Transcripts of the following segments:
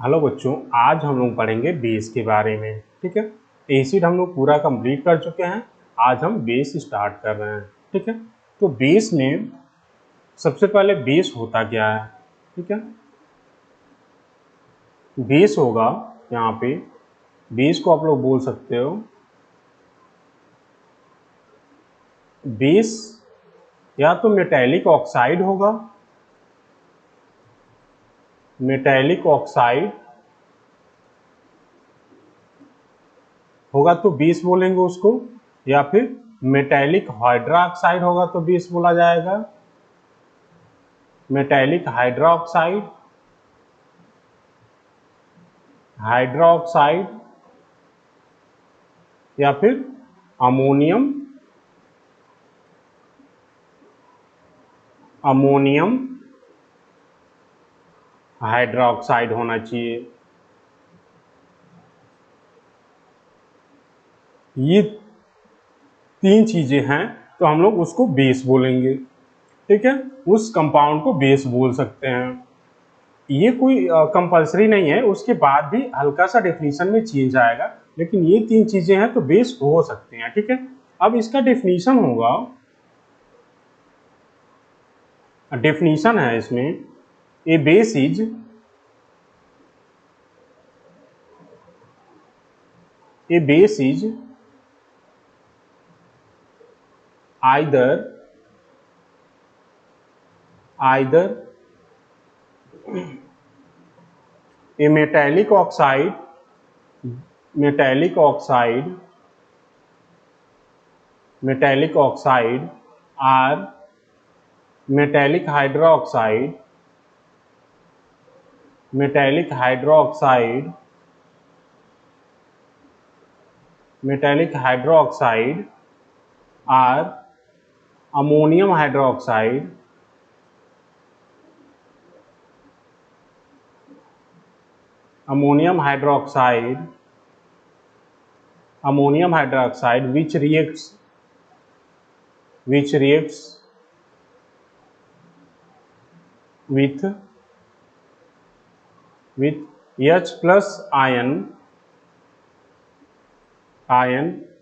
Hello बच्चों, आज हम लोग पढ़ेंगे बेस के बारे में। ठीक है, एसिड हम लोग पूरा कंप्लीट कर चुके हैं। आज हम बेस स्टार्ट कर रहे हैं। ठीक है, तो बेस में सबसे पहले बेस होता क्या है? ठीक है, बेस होगा यहाँ पे, बेस को आप लोग बोल सकते हो बेस या तो मेटैलिक ऑक्साइड होगा, मेटैलिक ऑक्साइड होगा तो बेस बोलेंगे उसको, या फिर मेटैलिक हाइड्रोक्साइड होगा तो बेस बोला जाएगा, मेटैलिक हाइड्रोक्साइड, हाइड्रोक्साइड या फिर अमोनियम, अमोनियम हाइड्रोक्साइड होना चाहिए। ये तीन चीजें हैं तो हम लोग उसको बेस बोलेंगे। ठीक है, उस कंपाउंड को बेस बोल सकते हैं। ये कोई कंपलसरी नहीं है, उसके बाद भी हल्का सा डेफिनेशन में चेंज आएगा, लेकिन ये तीन चीजें हैं तो बेस हो सकते हैं। ठीक है, अब इसका डेफिनेशन होगा, डेफिनेशन है इसमें, a base is A base is either a metallic oxide, metallic oxide, metallic oxide, or metallic hydroxide, metallic hydroxide, metallic hydroxide, or ammonium hydroxide, ammonium hydroxide, ammonium hydroxide which reacts with H plus ion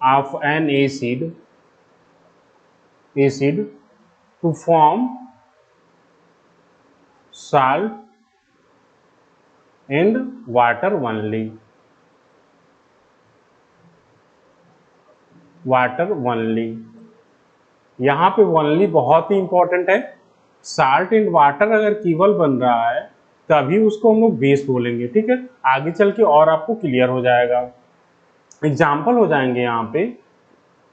of an acid to form salt and water only, water only। यहाँ पे only बहुत ही important है। Salt and water अगर केवल बन रहा है तभी उसको हम लोग बेस बोलेंगे। ठीक है, आगे चल के और आपको क्लियर हो जाएगा। एग्जाम्पल हो जाएंगे यहाँ पे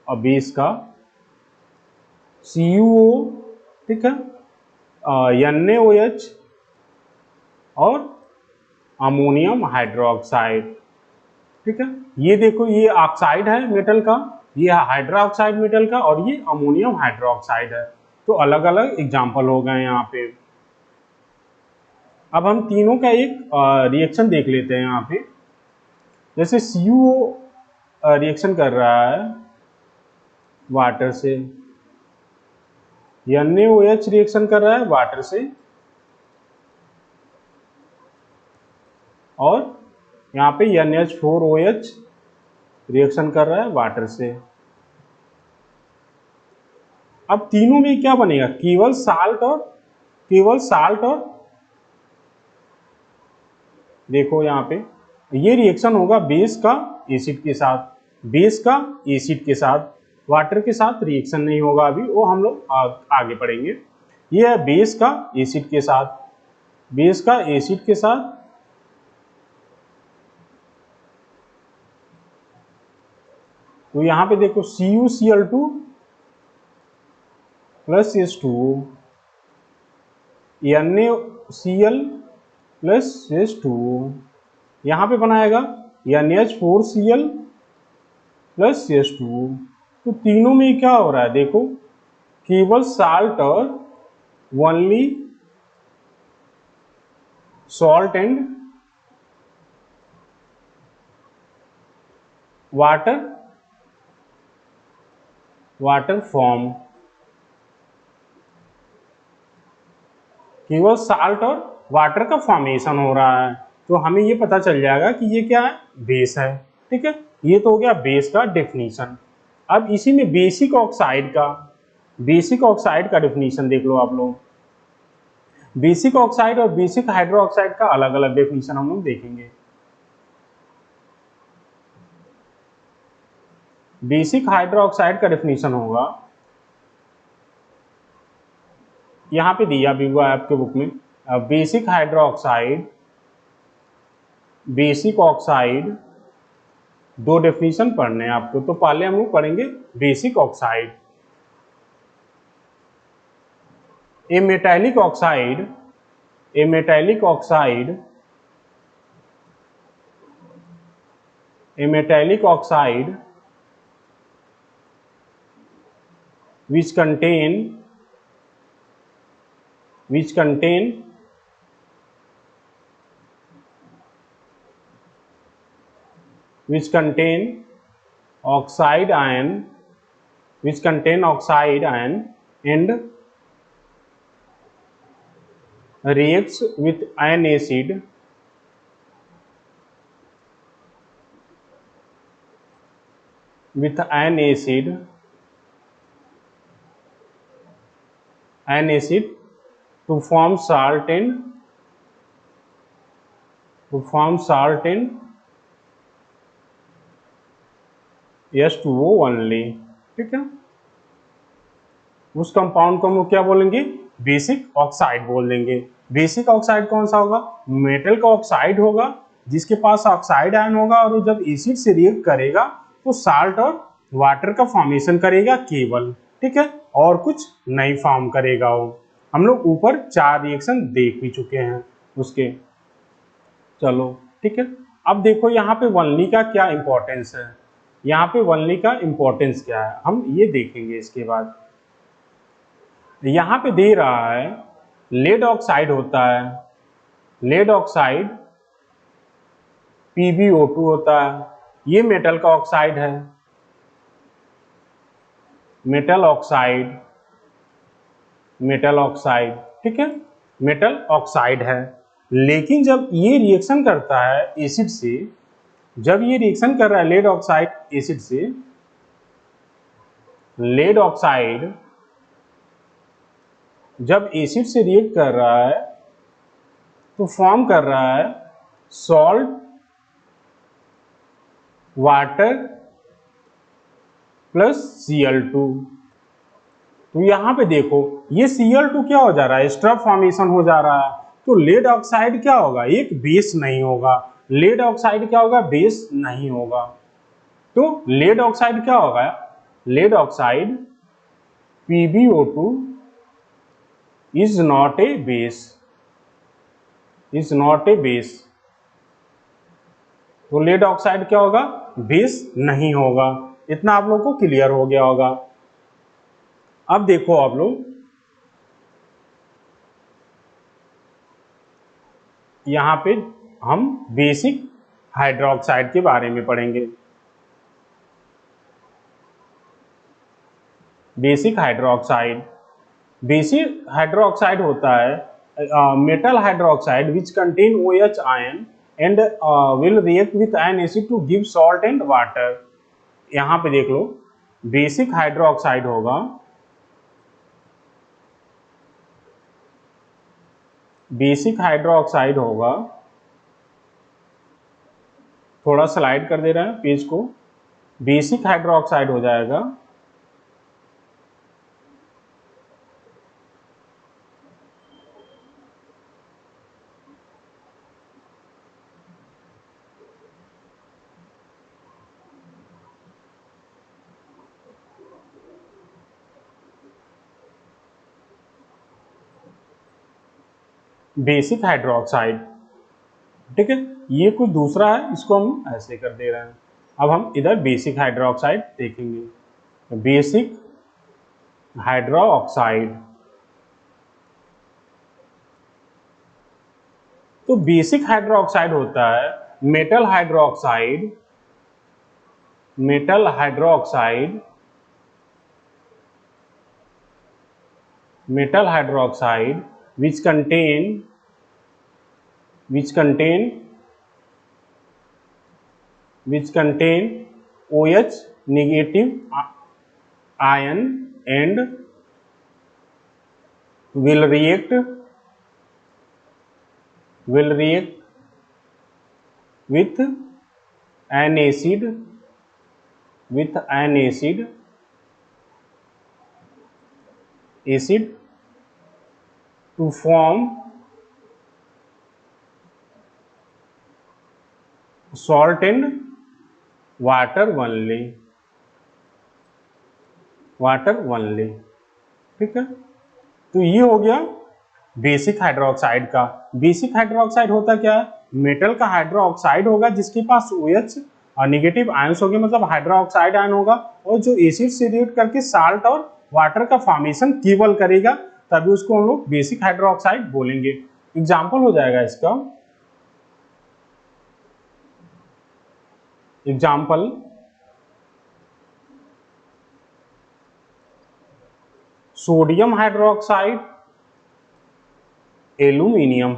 और बेस का CuO, ठीक है, NaOH और अमोनियम हाइड्रोक्साइड। ठीक है, ये देखो, ये ऑक्साइड है मेटल का, ये हाइड्रोक्साइड मेटल का, और ये अमोनियम हाइड्रोक्साइड है। तो अलग अलग एग्जाम्पल हो गए यहाँ पे। अब हम तीनों का एक रिएक्शन देख लेते हैं यहाँ पे। जैसे CuO रिएक्शन कर रहा है वाटर से, NaOH रिएक्शन कर रहा है वाटर से, और यहाँ पे NH4OH रिएक्शन कर रहा है वाटर से। अब तीनों में क्या बनेगा? केवल साल्ट और देखो यहाँ पे ये रिएक्शन होगा बेस का एसिड के साथ, बेस का एसिड के साथ, वाटर के साथ रिएक्शन नहीं होगा अभी, वो हम लोग आगे पढ़ेंगे। ये है बेस का एसिड के साथ, बेस का एसिड के साथ, तो यहाँ पे देखो CuCl2 plus H2O, NaCl plus H2O, यहाँ पे बनाएगा NH4Cl प्लस H2O। तो तीनों में क्या हो रहा है देखो, केवल साल्ट और only salt and water form, केवल साल्ट और वाटर का फॉर्मेशन हो रहा है। तो हमें ये पता चल जाएगा कि ये क्या है, बेस है। ठीक है, ये तो हो गया बेस का डेफिनेशन। अब इसी में बेसिक ऑक्साइड का डेफिनेशन देख लो आप लोग। बेसिक ऑक्साइड और बेसिक हाइड्रो ऑक्साइड का अलग अलग डेफिनेशन हम लोग देखेंगे। बेसिक हाइड्रो ऑक्साइड का डेफिनेशन होगा, यहां पे दिया भी हुआ है आपके बुक में, basic hydro oxide, basic oxide, दो डेफिनेशन पढ़ने हैं आपको। तो पहले हम लोग पढ़ेंगे basic oxide. A metallic oxide, A metallic oxide, A metallic oxide which contain which contain which contain oxide ion, which contain oxide ion and reacts with iron acid, with iron acid, iron acid to form salt and H2O only. ठीक है, उस compound को हम लोग क्या बोलेंगे, basic oxide बोल देंगे। बेसिक ऑक्साइड कौन सा होगा, मेटल का ऑक्साइड होगा जिसके पास ऑक्साइड आयन होगा, और वो जब एसिड से रिएक्ट करेगा तो साल्ट और वाटर का फॉर्मेशन करेगा केवल। ठीक है, और कुछ नहीं फॉर्म करेगा वो। हम लोग ऊपर 4 रिएक्शन देख भी चुके हैं उसके। चलो ठीक है, अब देखो यहाँ पे वनली का क्या इंपॉर्टेंस है, यहाँ पे वनली का इंपॉर्टेंस क्या है हम ये देखेंगे इसके बाद। यहाँ पे दे रहा है लेड ऑक्साइड होता है, लेड ऑक्साइड PbO2 होता है, ये मेटल का ऑक्साइड है, मेटल ऑक्साइड, मेटल ऑक्साइड। ठीक है, मेटल ऑक्साइड है। लेकिन जब ये रिएक्शन करता है एसिड से, जब ये रिएक्शन कर रहा है लेड ऑक्साइड एसिड से, लेड ऑक्साइड जब एसिड से रिएक्ट कर रहा है तो फॉर्म कर रहा है सॉल्ट, वाटर प्लस Cl2। तो यहां पे देखो ये Cl2 क्या हो जा रहा है, स्ट्रप फॉर्मेशन हो जा रहा है। तो लेड ऑक्साइड क्या होगा, एक बेस नहीं होगा। लेड ऑक्साइड क्या होगा, बेस नहीं होगा। तो लेड ऑक्साइड क्या होगा, lead oxide PbO2 is not a base, is not a base. तो लेड ऑक्साइड क्या होगा, बेस नहीं होगा। इतना आप लोग को क्लियर हो गया होगा। अब देखो आप लोग यहां पे हम बेसिक हाइड्रोक्साइड के बारे में पढ़ेंगे। बेसिक हाइड्रोक्साइड, बेसिक हाइड्रोक्साइड होता है metal hydroxide which contain OH ion and will react with ion acid to give salt and water. यहां पे देख लो बेसिक हाइड्रोक्साइड होगा, बेसिक हाइड्रोक्साइड होगा, थोड़ा स्लाइड कर दे रहा है पेज को, बेसिक हाइड्रोक्साइड हो जाएगा बेसिक हाइड्रोक्साइड। ठीक है, ये कुछ दूसरा है, इसको हम ऐसे कर दे रहे हैं। अब हम इधर बेसिक हाइड्रोक्साइड देखेंगे। बेसिक हाइड्रोक्साइड, तो बेसिक हाइड्रोक्साइड होता है metal hydroxide, metal hydroxide, metal hydroxide which contain which contain OH negative ion and will react with an acid to form salt and water only, ठीक है। तो ये हो गया बेसिक हाइड्रोक्साइड का। बेसिक हाइड्रोक्साइड होता क्या है, मेटल का हाइड्रोक्साइड होगा जिसके पास OH नेगेटिव आयंस होंगे, मतलब हाइड्रोक्साइड आयन होगा, और जो एसिड से रिएक्ट करके साल्ट और वाटर का फॉर्मेशन केवल करेगा, तभी उसको हम लोग बेसिक हाइड्रोक्साइड बोलेंगे। एग्जाम्पल हो जाएगा इसका, example sodium hydroxide, aluminium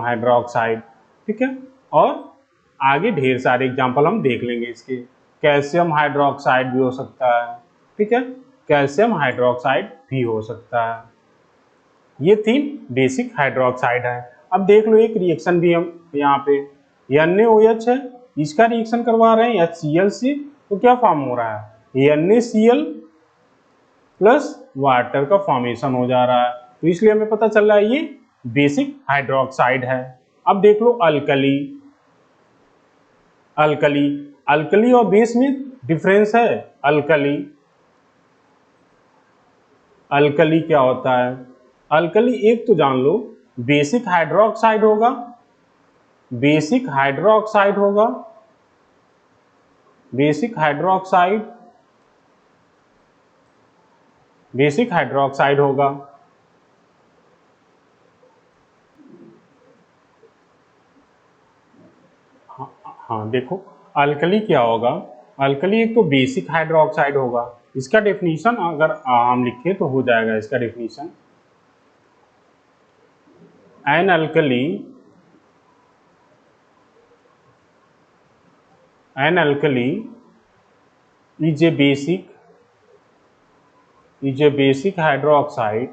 hydroxide, ठीक है। और आगे ढेर सारे एग्जाम्पल हम देख लेंगे इसके। कैल्शियम हाइड्रोक्साइड भी हो सकता है, ठीक है, कैल्शियम हाइड्रोक्साइड भी हो सकता है। ये 3 बेसिक हाइड्रोक्साइड है। अब देख लो एक रिएक्शन भी हम यहाँ पे NaOH है, इसका रिएक्शन करवा रहे हैं HCl से, तो क्या फॉर्म हो रहा है, NaCl प्लस वाटर का फॉर्मेशन हो जा रहा है, तो इसलिए हमें पता चल रहा है ये बेसिक हाइड्रोक्साइड है। अब देख लो अल्कली और बेस में डिफरेंस है। अल्कली क्या होता है, अल्कली एक तो जान लो बेसिक हाइड्रोक्साइड होगा, बेसिक हाइड्रोक्साइड होगा। हाँ देखो अल्कली क्या होगा, अल्कली एक तो बेसिक हाइड्रोक्साइड होगा। इसका डेफिनेशन अगर हम लिखे तो हो जाएगा इसका definition, an alkali is a basic hydroxide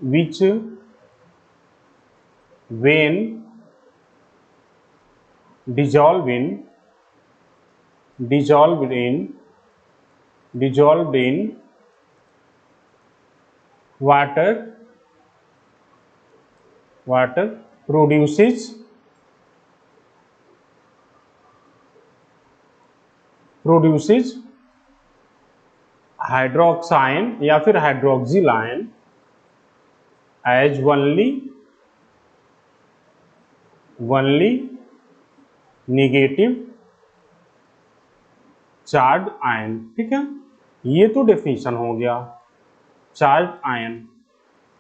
which when dissolved in water produces hydroxide या फिर hydroxyl ion as only negative charge ion, ठीक है। ये तो डेफिनेशन हो गया चार्ज आयन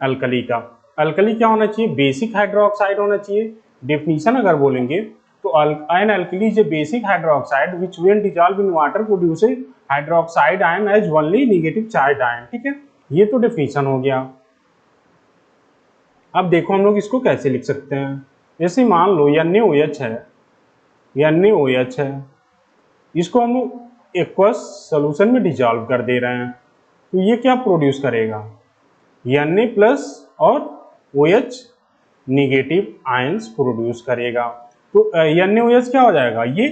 अल्कली का। अल्कली क्या होना चाहिए, बेसिक हाइड्रोक्साइड होना चाहिए। डेफिनेशन अगर बोलेंगे तो an alkali is a basic hydroxide which when dissolved in water produces hydroxide ion as only negative charge ion, ठीक है। ये तो डेफिनेशन हो गया। अब देखो हम लोग इसको कैसे लिख सकते हैं। जैसे मान लो NaOH है, इसको हम लोग एक्वस सोल्यूशन में डिसॉल्व कर दे रहे हैं, तो ये क्या प्रोड्यूस करेगा, Na प्लस और OH निगेटिव आयंस प्रोड्यूस करेगा। तो NaOH क्या हो जाएगा, ये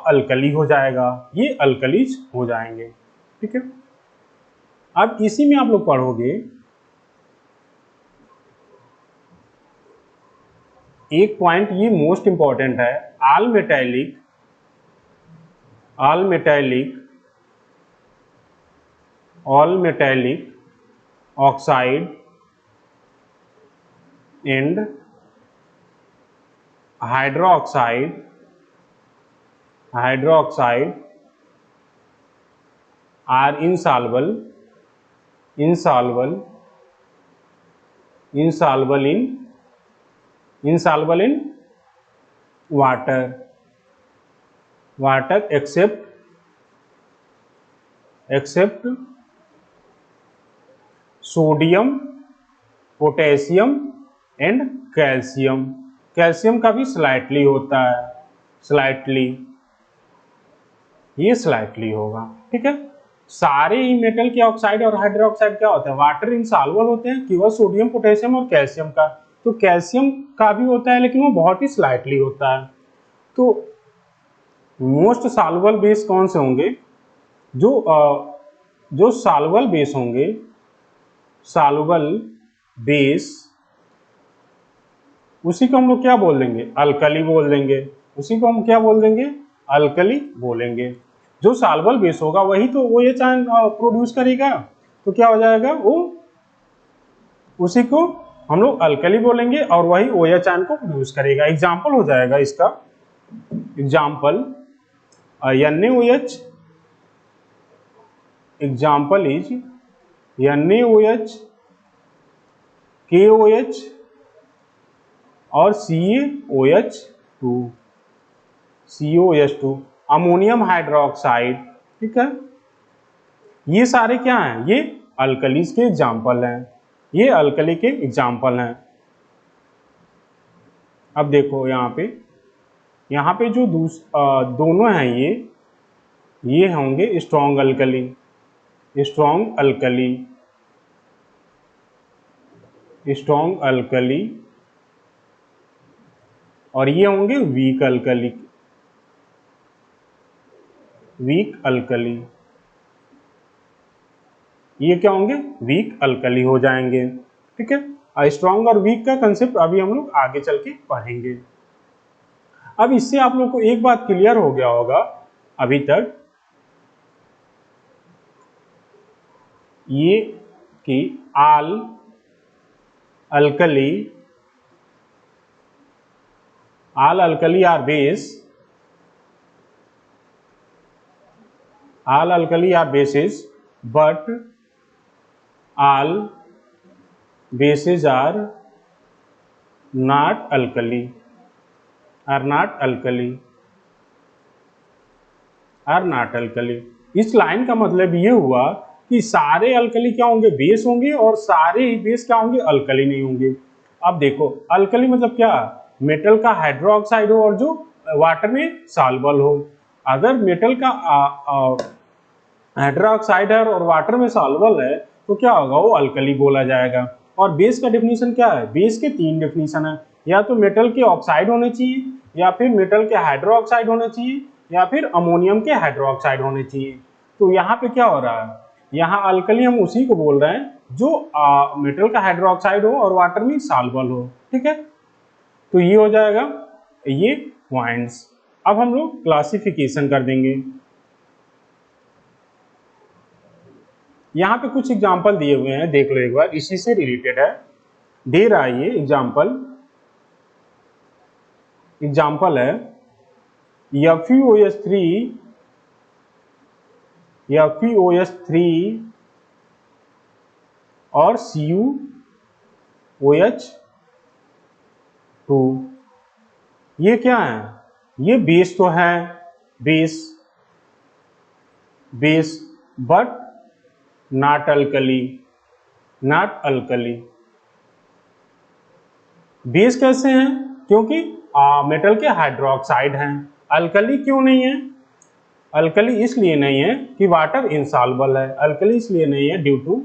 अल्कली हो जाएगा, ये अल्कलीज हो जाएंगे, ठीक है। अब इसी में आप लोग पढ़ोगे एक पॉइंट, ये मोस्ट इंपॉर्टेंट है, all metallic oxide and hydroxide are insoluble in water except except sodium, potassium and calcium. Calcium का भी स्लाइटली होता है, स्लाइटली, ये स्लाइटली होगा। ठीक है, सारे ही मेटल के ऑक्साइड और हाइड्रोक्साइड क्या होता है, वाटर इनसॉल्युबल होते हैं, केवल सोडियम, पोटेशियम और कैल्शियम का। तो कैल्शियम का भी होता है लेकिन वो बहुत ही स्लाइटली होता है। तो मोस्ट सॉल्युबल बेस कौन से होंगे, जो सॉल्युबल बेस होंगे, सॉल्युबल बेस, उसी को हम लोग क्या बोल देंगे, अल्कली बोल देंगे। उसी को हम क्या बोल देंगे, अल्कली बोलेंगे। जो सॉल्युबल बेस होगा वही तो OH आयन प्रोड्यूस करेगा, तो क्या हो जाएगा, वो उसी को हम लोग अल्कली बोलेंगे और वही OH आयन को प्रोड्यूस करेगा। एग्जाम्पल हो जाएगा इसका, example NaOH, example is NaOH, KOH और CaOH2, COH2, अमोनियम हाइड्रोक्साइड। ठीक है, ये सारे क्या हैं, ये अल्कलीज के एग्जाम्पल हैं, ये अल्कली के एग्जाम्पल हैं। अब देखो यहाँ पे जो दोनों हैं, ये होंगे strong alkali, strong alkali, strong alkali, और ये होंगे वीक अल्कली, वीक अल्कली। ये क्या होंगे, वीक अल्कली हो जाएंगे। ठीक है, स्ट्रॉन्ग और वीक का कंसेप्ट अभी हम लोग आगे चल के पढ़ेंगे। अब इससे आप लोग को एक बात क्लियर हो गया होगा अभी तक, ये कि all alkali are base, all alkali are bases, but all bases are not alkali, are not alkali, are not alkali। इस लाइन का मतलब ये हुआ कि सारे अल्कली क्या होंगे, बेस होंगे, और सारे ही बेस क्या होंगे, अल्कली नहीं होंगे। अब देखो अल्कली मतलब क्या, मेटल का हाइड्रोक्साइड हो और जो वाटर में सॉल्युबल हो। अगर मेटल का हाइड्रोक्साइड है और वाटर में सॉल्युबल है तो क्या होगा, वो अल्कली बोला जाएगा। और बेस का डेफिनेशन क्या है, बेस के 3 डेफिनेशन है, या तो मेटल के ऑक्साइड होने चाहिए, या फिर मेटल के हाइड्रोक्साइड होने चाहिए, या फिर अमोनियम के हाइड्रोक्साइड होने चाहिए। तो यहाँ पे क्या हो रहा है, यहाँ अल्कली हम उसी को बोल रहे हैं जो मेटल का हाइड्रोक्साइड हो और वाटर में सॉल्युबल हो। ठीक है, तो ये हो जाएगा ये पॉइंट्स। अब हम लोग क्लासिफिकेशन कर देंगे। यहाँ पे कुछ एग्जाम्पल दिए हुए हैं, देख लो एक बार, इसी से रिलेटेड है, दे रहा है ये एग्जाम्पल। एग्जाम्पल है FeOH3, FeOH3 और CuOH2। ये क्या है, ये बेस तो है, base but not alkali, not alkali. Base कैसे हैं, क्योंकि मेटल के हाइड्रोक्साइड हैं। अल्कली क्यों नहीं है, अल्कली इसलिए नहीं है कि वाटर इनसॉल्युबल है, अल्कली इसलिए नहीं है due to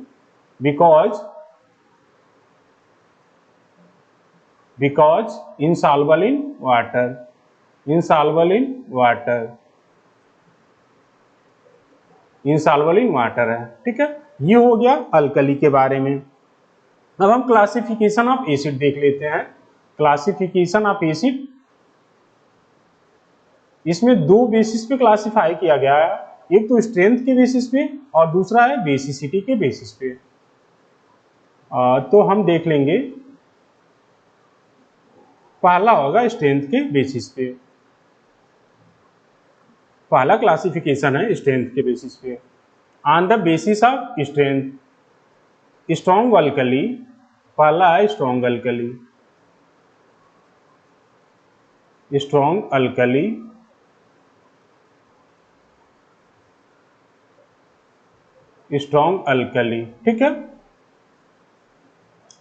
because insoluble in water, insoluble in water, insoluble in water है। ठीक है, ये हो गया अल्कली के बारे में। अब हम क्लासिफिकेशन ऑफ एसिड देख लेते हैं। क्लासिफिकेशन ऑफ एसिड, इसमें 2 बेसिस पे क्लासिफाई किया गया है, एक तो स्ट्रेंथ के बेसिस पे और दूसरा है बेसिसिटी के बेसिस पे। तो हम देख लेंगे, पहला होगा स्ट्रेंथ के बेसिस पे, पहला क्लासिफिकेशन है स्ट्रेंथ के बेसिस पे। On the basis of strength, strong alkali, पहला है strong alkali, strong alkali, strong alkali, ठीक है।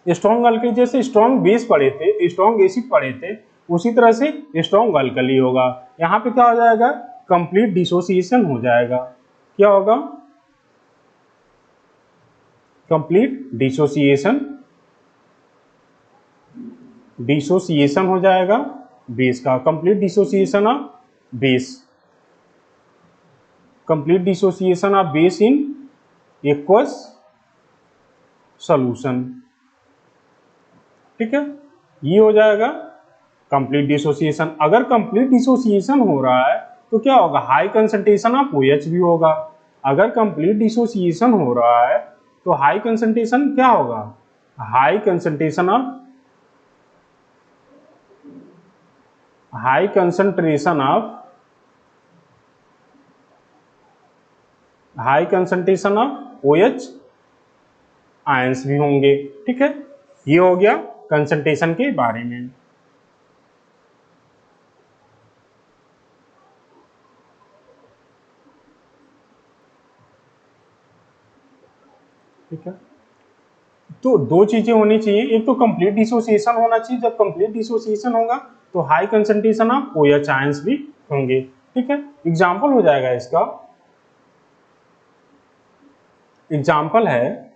स्ट्रॉन्ग अल्कली जैसे स्ट्रॉन्ग बेस पढ़े थे, स्ट्रॉन्ग एसिड पढ़े थे, उसी तरह से स्ट्रॉन्ग अल्कली होगा। यहाँ पे क्या हो जाएगा, कंप्लीट डिसोसिएशन हो जाएगा। क्या होगा, कंप्लीट डिसोसिएशन, डिसोसिएशन हो जाएगा बेस का, complete dissociation of base, complete dissociation of base in aqueous solution, ठीक है। ये हो जाएगा कंप्लीट डिसोसिएशन। अगर कंप्लीट डिसोसिएशन हो रहा है तो क्या होगा, हाई कंसंट्रेशन ऑफ OH भी होगा। अगर कंप्लीट डिसोसिएशन हो रहा है तो हाई कंसंट्रेशन क्या होगा, high concentration of, high concentration of, high concentration of OH ions भी होंगे, ठीक है। ये हो गया कंसंट्रेशन के बारे में। ठीक है, तो दो चीजें होनी चाहिए, एक तो कंप्लीट डिसोसिएशन होना चाहिए। जब कंप्लीट डिसोसिएशन होगा तो high concentration of OH ions भी होंगे, ठीक है। एग्जांपल हो जाएगा इसका, एग्जांपल है,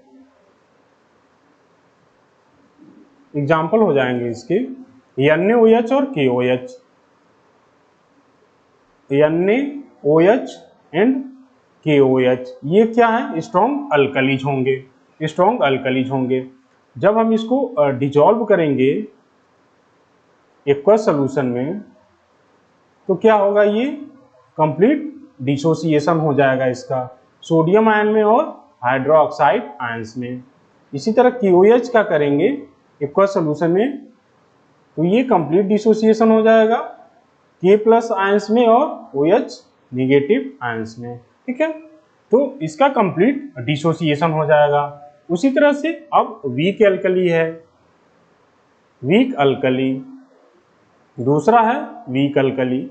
एग्जांपल हो जाएंगे इसके NaOH और KOH, NaOH एंड KOH, ये क्या है, स्ट्रॉन्ग अल्कलीज होंगे, स्ट्रॉन्ग अल्कलीज होंगे। जब हम इसको डिजॉल्व करेंगे एक्वस सॉल्यूशन में तो क्या होगा, ये कंप्लीट डिसोसिएशन हो जाएगा इसका, सोडियम आयन में और हाइड्रोक्साइड आयंस में। इसी तरह KOH का करेंगे एक्वस सॉल्यूशन में तो ये कंप्लीट डिसोसिएशन हो जाएगा K+ आयंस में और OH नेगेटिव आयंस में, ठीक है। तो इसका कंप्लीट डिसोसिएशन हो जाएगा। उसी तरह से अब वीक एल्कली है, वीक अल्कली, दूसरा है weak alkali,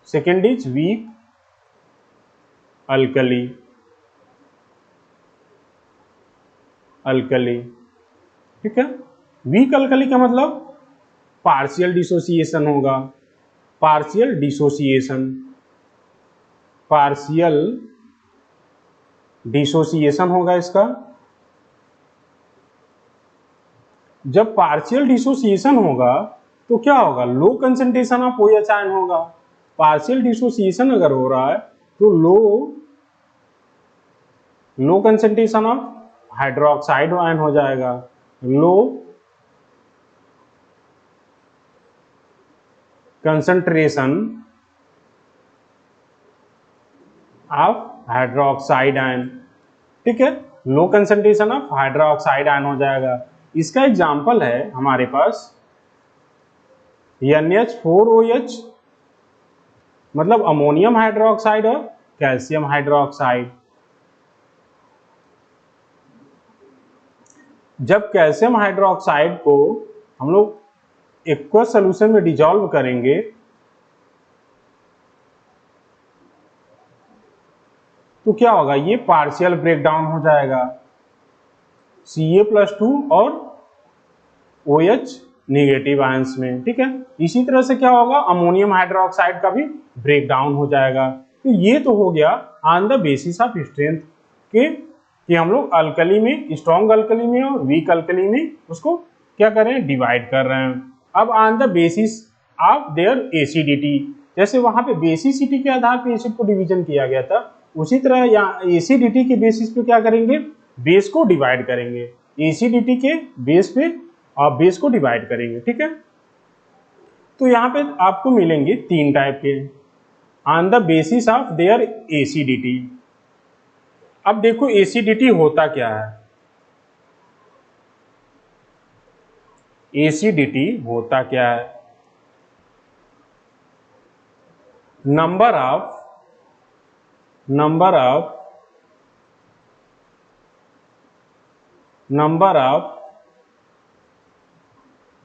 second is weak alkali, alkali, ठीक है। वीक अल्कली का मतलब पार्शियल डिसोसिएशन होगा, पार्शियल डिसोसिएशन, पार्शियल डिसोसिएशन होगा इसका। जब पार्शियल डिसोसिएशन होगा तो क्या होगा, low concentration of OH ion होगा। पार्शियल डिसोसिएशन अगर हो रहा है तो low concentration of hydroxide ion हो जाएगा, low concentration of hydroxide ion, ठीक है। Low concentration of hydroxide ion हो जाएगा। इसका एग्जांपल है हमारे पास NH4OH, मतलब अमोनियम हाइड्रोक्साइड और कैल्शियम हाइड्रोक्साइड। जब कैल्शियम हाइड्रोक्साइड को हम लोग एक्वस सॉल्यूशन में डिजॉल्व करेंगे तो क्या होगा, ये पार्शियल ब्रेकडाउन हो जाएगा Ca+2 और OH नेगेटिव आयंस में, ठीक है। इसी तरह से क्या होगा, अमोनियम हाइड्रोक्साइड का भी ब्रेकडाउन हो जाएगा। तो ये तो हो गया on the basis of strength के कि हम लोग अल्कली में, स्ट्रॉन्ग अल्कली में और वीक अल्कली में उसको क्या कर रहे हैं, डिवाइड कर रहे हैं। अब on the basis of their acidity, जैसे वहां पे बेसिसिटी के आधार पर एसिड को डिवीजन किया गया था, उसी तरह यहाँ एसिडिटी के बेसिस पे क्या करेंगे, बेस को डिवाइड करेंगे, एसिडिटी के बेस पे और बेस को डिवाइड करेंगे, ठीक है। तो यहाँ पे आपको मिलेंगे 3 टाइप के on the basis of their acidity. अब देखो एसिडिटी होता क्या है, एसिडिटी होता क्या है, number of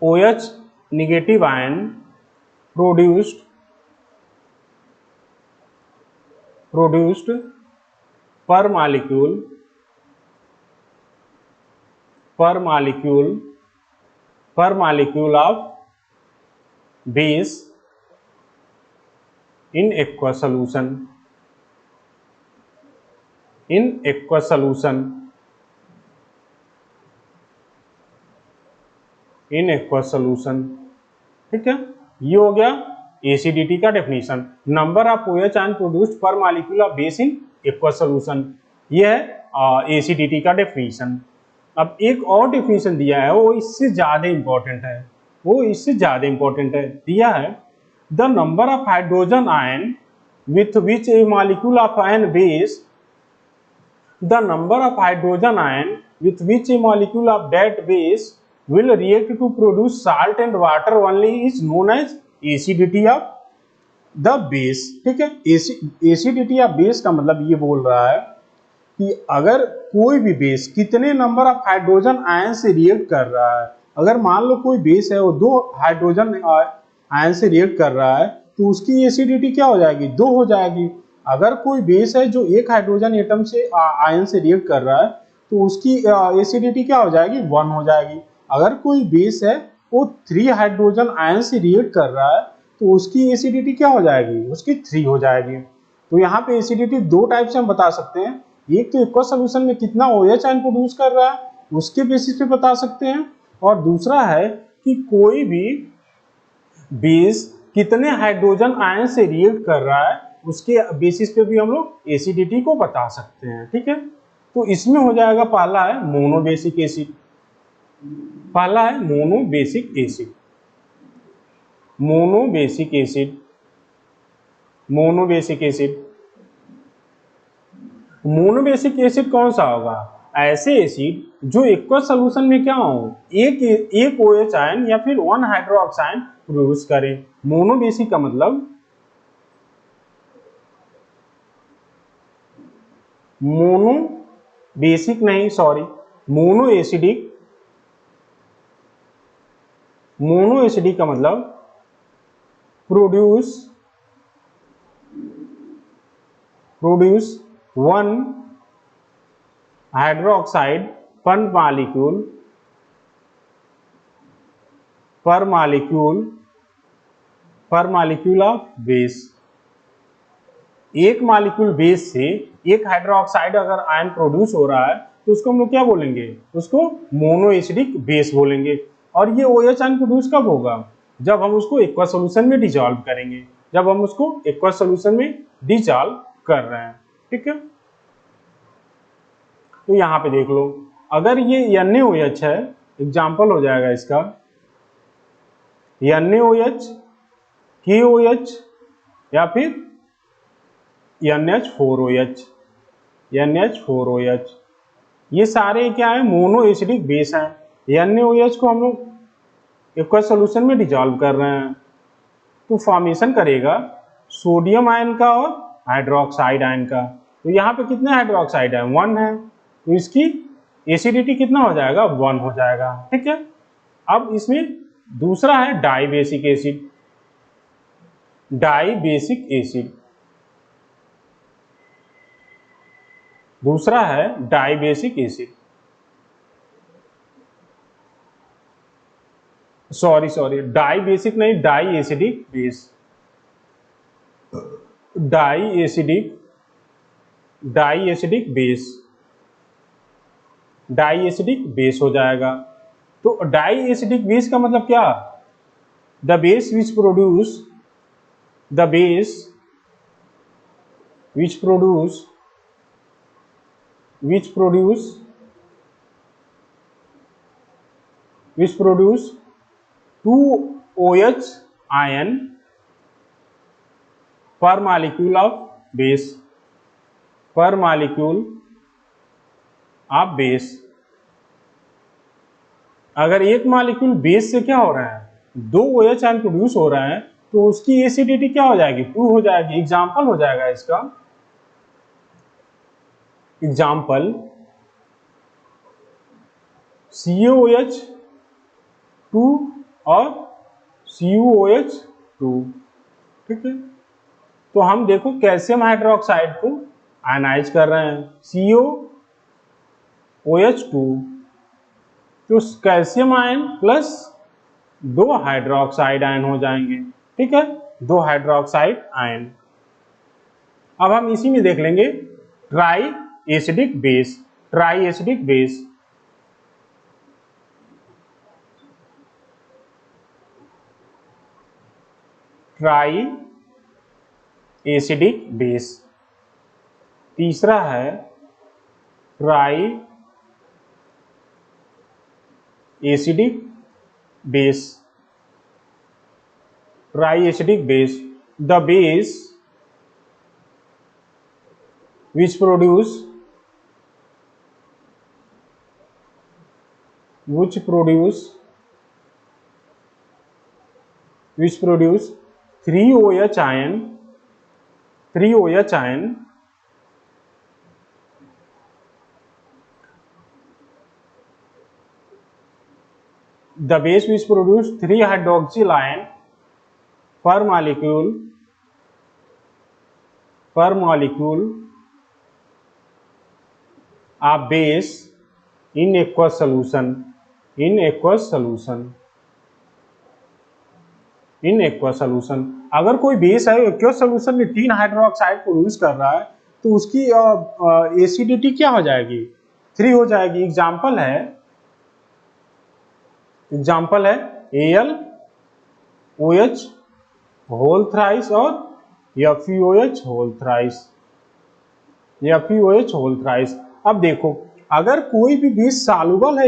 OH negative ion produced per molecule of base in aqueous solution ठीक है। ये हो गया एसिडिटी का definition. Number of OH ion produced per molecule of base in aqueous solution, ये है एसिडिटी का डेफिनेशन। अब एक और डेफिनेशन दिया है, वो इससे ज्यादा इंपॉर्टेंट है, दिया है the number of hydrogen ion with which A molecule of ion base the number of hydrogen ion with which a molecule of that base will react to produce salt and water only is known as acidity of the base। ठीक है, acidity of base का मतलब ये बोल रहा है कि अगर कोई भी बेस कितने नंबर ऑफ हाइड्रोजन आयन से रिएक्ट कर रहा है, अगर मान लो कोई बेस है वो 2 हाइड्रोजन आयन से रिएक्ट कर रहा है तो उसकी एसिडिटी क्या हो जाएगी, 2 हो जाएगी। अगर कोई बेस है जो 1 हाइड्रोजन एटम से आयन से रिएक्ट कर रहा है तो उसकी एसिडिटी क्या हो जाएगी, 1 हो जाएगी। अगर कोई बेस है वो 3 हाइड्रोजन आयन से रिएक्ट कर रहा है तो उसकी एसिडिटी क्या हो जाएगी, उसकी 3 हो जाएगी। तो यहाँ पे एसिडिटी 2 टाइप से हम बता सकते हैं, एक तो एक्वस सॉल्यूशन में कितना OH आयन प्रोड्यूस कर रहा है उसके बेसिस पे बता सकते हैं, और दूसरा है कि कोई भी बेस कितने हाइड्रोजन आयन से रिएक्ट कर रहा है उसके बेसिस पे भी हम लोग एसिडिटी को बता सकते हैं। ठीक है, तो इसमें हो जाएगा पहला है मोनोबेसिक एसिड, मोनोबेसिक एसिड कौन सा होगा, ऐसे एसिड जो एक्वस सॉल्यूशन में क्या हो, एक OH आयन या फिर 1 हाइड्रोक्साइड प्रोड्यूस करे। मोनोबेसिक का मतलब मोनो एसिडिक का मतलब प्रोड्यूस 1 हाइड्रोक्साइड पर मॉलिक्यूल ऑफ बेस। एक मॉलिक्यूल बेस से एक हाइड्रोक्साइड अगर आयन प्रोड्यूस हो रहा है तो उसको हम लोग क्या बोलेंगे, उसको मोनो एसिडिक बेस बोलेंगे। और ये OH आयन प्रोड्यूस कब होगा, जब हम उसको एक्वस सॉल्यूशन में डिसॉल्व करेंगे, कर रहे हैं। ठीक है, तो यहाँ पे देख लो, अगर ये NaOH है, एग्जाम्पल हो जाएगा इसका NaOH, KOH या फिर NH4OH, ये सारे क्या है, मोनो एसिडिक बेस हैं। NaOH को हम लोग एक्वस सॉल्यूशन में डिसॉल्व कर रहे हैं तो फॉर्मेशन करेगा सोडियम आयन का और हाइड्रोक्साइड आयन का। तो यहाँ पे कितने हाइड्रोक्साइड है, 1 है, तो इसकी एसिडिटी कितना हो जाएगा, 1 हो जाएगा। ठीक है, अब इसमें दूसरा है डाइबेसिक एसिड, दूसरा है डाइबेसिक एसिड, सॉरी डाइबेसिक नहीं, diacidic base, diacidic base हो जाएगा। तो डाई एसिडिक बेस का मतलब क्या, the base which produce 2 OH ion per molecule of base, अगर एक मॉलिक्यूल बेस से क्या हो रहा है, 2 OH आयन प्रोड्यूस हो रहा है तो उसकी एसिडिटी क्या हो जाएगी, 2 हो जाएगी। एग्जाम्पल हो जाएगा इसका, CaOH 2 और CuOH 2। ठीक है, तो हम देखो कैल्शियम हाइड्रोक्साइड को आयनाइज कर रहे हैं COOH2, तो calcium ion plus 2 hydroxide ion हो जाएंगे। ठीक है, 2 हाइड्रोक्साइड आयन। अब हम इसी में देख लेंगे try acidic base. Try acidic base, try acidic base. तीसरा है try acidic base. Try acidic base, the base which produce 3OH ion, 3OH ion, the base which produce 3 hydroxyl ion per molecule of base in aqueous solution, in aqueous solution। अगर कोई base है aqueous solution में 3 hydroxide produce कर रहा है तो उसकी acidity क्या हो जाएगी? 3 हो जाएगी। एग्जाम्पल है AlOH होल थ्राइस और FeOH होल थ्राइस। अब देखो, अगर कोई भी बेस सॉल्युबल है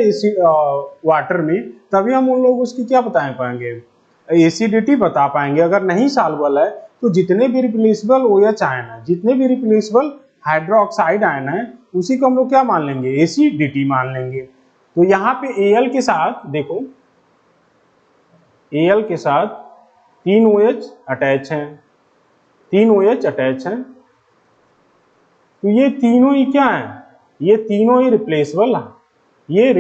वाटर में, तभी हम उन लोग उसकी क्या बता पाएंगे? एसिडिटी बता पाएंगे। अगर नहीं सॉल्युबल है तो जितने भी रिप्लेसेबल OH आयन है, जितने भी रिप्लेसेबल हाइड्रोक्साइड आयन है, उसी को हम लोग क्या मान लेंगे? एसिडिटी मान लेंगे। तो यहाँ पे Al के साथ देखो, Al के साथ 3 OH अटैच हैं, 3 OH अटैच हैं। तो ये तीनों ही क्या है? ये तीनों ही रिप्लेसेबल है। ये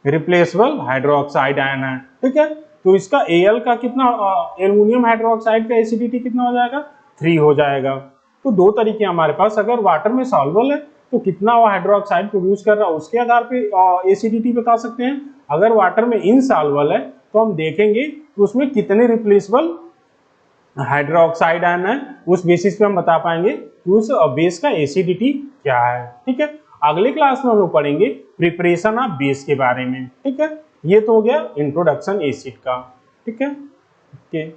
रिप्लेसेबल हाइड्रोक्साइड आयन है। ठीक है, तो इसका Al का कितना, एल्युमिनियम हाइड्रोक्साइड का एसिडिटी कितना हो जाएगा? 3 हो जाएगा। तो दो तरीके हमारे पास, अगर वाटर में सॉल्युबल है तो कितना वो हाइड्रोक्साइड प्रोड्यूस कर रहा है उसके आधार पे एसिडिटी बता सकते हैं। अगर वाटर में इनसॉल्युबल है तो हम देखेंगे तो उसमें कितने रिप्लेसेबल हाइड्रोक्साइड आयन है, उस बेसिस पे हम बता पाएंगे कि उस बेस का एसिडिटी क्या है। ठीक है, अगले क्लास में हम लोग पढ़ेंगे प्रिपरेशन ऑफ बेस के बारे में। ठीक है, ये तो हो गया इंट्रोडक्शन एसिड का। ठीक है, ओके।